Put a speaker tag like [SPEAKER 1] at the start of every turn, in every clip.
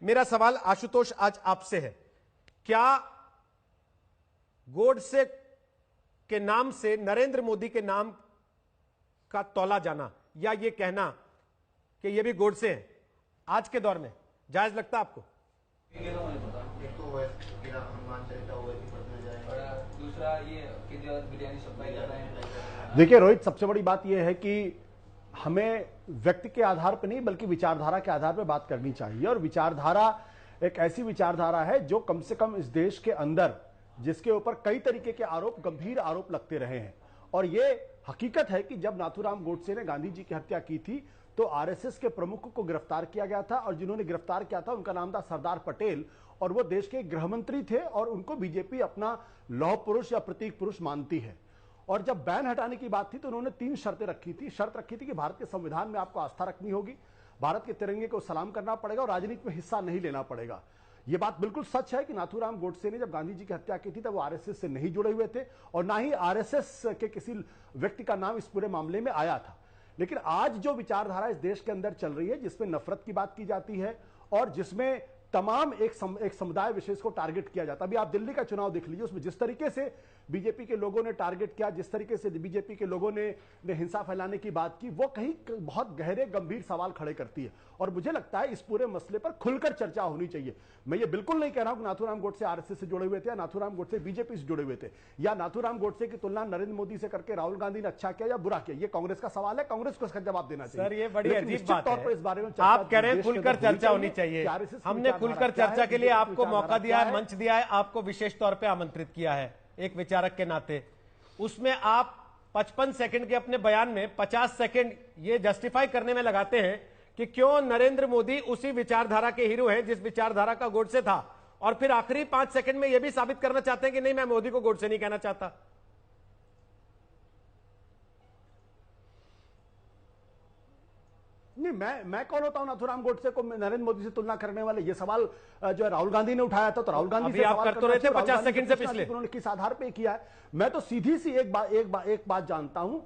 [SPEAKER 1] मेरा सवाल आशुतोष आज आपसे है, क्या गोडसे के नाम से नरेंद्र मोदी के नाम का तौला जाना या ये कहना कि ये भी गोडसे हैं आज के दौर में जायज लगता आपको?
[SPEAKER 2] दूसरा ये बिरयानी सप्लाई कर रहे हैं।
[SPEAKER 3] देखिए रोहित, सबसे बड़ी बात यह है कि हमें व्यक्ति के आधार पर नहीं बल्कि विचारधारा के आधार पर बात करनी चाहिए। और विचारधारा एक ऐसी विचारधारा है जो कम से कम इस देश के अंदर, जिसके ऊपर कई तरीके के आरोप, गंभीर आरोप लगते रहे हैं। और ये हकीकत है कि जब नाथूराम गोडसे ने गांधी जी की हत्या की थी तो आरएसएस के प्रमुख को गिरफ्तार किया गया था, और जिन्होंने गिरफ्तार किया था उनका नाम था सरदार पटेल, और वो देश के गृह मंत्री थे, और उनको बीजेपी अपना लौह पुरुष या प्रतीक पुरुष मानती है। और जब बैन हटाने की बात थी तो उन्होंने 3 शर्तें रखी थी। शर्त रखी थी कि भारत के संविधान में आपको आस्था रखनी होगी, भारत के तिरंगे को सलाम करना पड़ेगा और राजनीति में हिस्सा नहीं लेना पड़ेगा। यह बात बिल्कुल सच है कि नाथूराम गोडसे ने जब गांधी जी की हत्या की थी तब वो आरएसएस से नहीं जुड़े हुए थे, और ना ही आरएसएस के किसी व्यक्ति का नाम इस पूरे मामले में आया था। लेकिन आज जो विचारधारा इस देश के अंदर चल रही है, जिसमें नफरत की बात की जाती है और जिसमें तमाम एक समुदाय विशेष को टारगेट किया जाता है। अभी आप दिल्ली का चुनाव देख लीजिए, उसमें जिस तरीके से बीजेपी के लोगों ने टारगेट किया, जिस तरीके से बीजेपी के लोगों ने हिंसा फैलाने की बात की, वो कहीं बहुत गहरे गंभीर सवाल खड़े करती है। और मुझे लगता है इस पूरे मसले पर खुलकर चर्चा होनी चाहिए। मैं ये बिल्कुल नहीं कह रहा हूं कि नाथूराम गोडसे आरएसएस से जुड़े हुए थे या नाथूराम गोडसे बीजेपी से जुड़े हुए थे, या नाथूराम गोडसे की तुलना नरेंद्र मोदी से करके राहुल गांधी ने अच्छा किया या बुरा किया। ये कांग्रेस का सवाल है, कांग्रेस को इसका जवाब देना चाहिए।
[SPEAKER 1] सर, ये बड़ी अजीब बात है।
[SPEAKER 3] इस बारे में
[SPEAKER 1] आप कह रहे हैं खुलकर चर्चा होनी चाहिए। हमने खुलकर चर्चा के लिए आपको मौका दिया है, मंच दिया है, आपको विशेष तौर पर आमंत्रित किया है एक विचारक के नाते। उसमें आप 55 सेकंड के अपने बयान में 50 सेकंड ये जस्टिफाई करने में लगाते हैं कि क्यों नरेंद्र मोदी उसी विचारधारा के हीरो हैं जिस विचारधारा का गोडसे था, और फिर आखिरी 5 सेकंड में यह भी साबित करना चाहते हैं कि नहीं, मैं मोदी को गोडसे नहीं कहना चाहता।
[SPEAKER 3] नहीं, मैं कौन होता हूं नाथूराम गोडसे को नरेंद्र मोदी से तुलना करने वाले? ये सवाल जो है राहुल गांधी ने उठाया था, तो राहुल गांधी से
[SPEAKER 1] आप कर तो रहे थे 50 सेकंड से पिछले,
[SPEAKER 3] उन्होंने किस आधार पे किया है? मैं तो सीधी सी एक बात जानता हूं,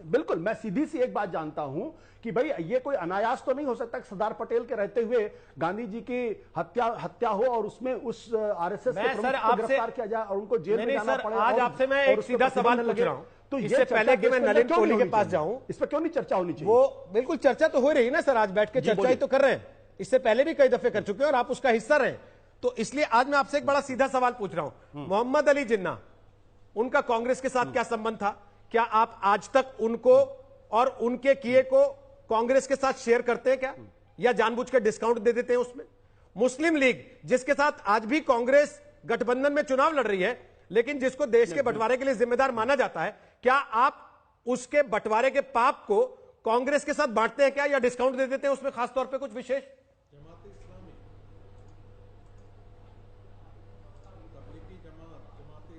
[SPEAKER 3] बिल्कुल मैं सीधी सी एक बात जानता हूं कि भाई ये कोई अनायास तो नहीं हो सकता कि सरदार पटेल के रहते हुए गांधी जी की हत्या हो और उसमें उस आरएसएस के प्रमुख को गिरफ्तार किया जाए और उनको जेल में जाना पड़े।
[SPEAKER 1] आज आपसे मैं एक सीधा सवाल पूछ रहा हूं, तो इससे पहले कि मैं नलिन कोहली के पास जाऊं,
[SPEAKER 3] इस पर क्यों नहीं चर्चा होनी चाहिए?
[SPEAKER 1] वो बिल्कुल चर्चा तो हो रही है ना सर, आज बैठ के चर्चा ही तो कर रहे हैं। इससे पहले भी कई दफे कर चुके हैं और आप उसका हिस्सा रहे, तो इसलिए आज मैं आपसे एक बड़ा सीधा सवाल पूछ रहा हूं। मोहम्मद अली जिन्ना, उनका कांग्रेस के साथ क्या संबंध था? क्या आप आज तक उनको और उनके किए को कांग्रेस के साथ शेयर करते हैं क्या, या जानबूझ कर डिस्काउंट दे देते हैं उसमें? मुस्लिम लीग, जिसके साथ आज भी कांग्रेस गठबंधन में चुनाव लड़ रही है, लेकिन जिसको देश के बंटवारे के लिए जिम्मेदार माना जाता है, क्या आप उसके बंटवारे के पाप को कांग्रेस के साथ बांटते हैं क्या, या डिस्काउंट दे देते हैं उसमें खासतौर पर कुछ विशेष?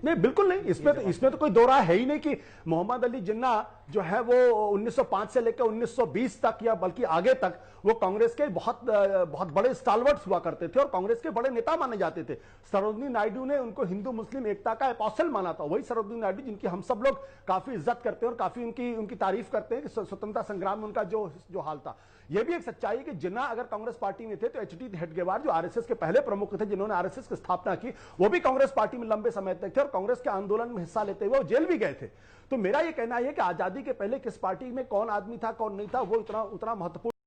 [SPEAKER 3] नहीं, बिल्कुल नहीं। इसमें तो कोई दो राय है ही नहीं कि मोहम्मद अली जिन्ना जो है वो 1905 से लेकर 1920 तक या बल्कि आगे तक वो कांग्रेस के बहुत बड़े स्टालवर्ट्स हुआ करते थे और कांग्रेस के बड़े नेता माने जाते थे। सरोजिनी नायडू ने उनको हिंदू मुस्लिम एकता का एपोस्टल माना था, वही सरोजिनी नायडू जिनकी हम सब लोग काफी इज्जत करते हैं और काफी उनकी तारीफ करते हैं कि स्वतंत्रता संग्राम में उनका जो हाल था। यह भी एक सच्चाई है कि जिन्ना अगर कांग्रेस पार्टी में थे तो एचडी हेडगेवार जो आरएसएस के पहले प्रमुख थे, जिन्होंने आरएसएस की स्थापना की, वो भी कांग्रेस पार्टी में लंबे समय तक थे और कांग्रेस के आंदोलन में हिस्सा लेते हुए वो जेल भी गए थे। तो मेरा यह कहना है कि आजादी के पहले किस पार्टी में कौन आदमी था कौन नहीं था वो उतना महत्वपूर्ण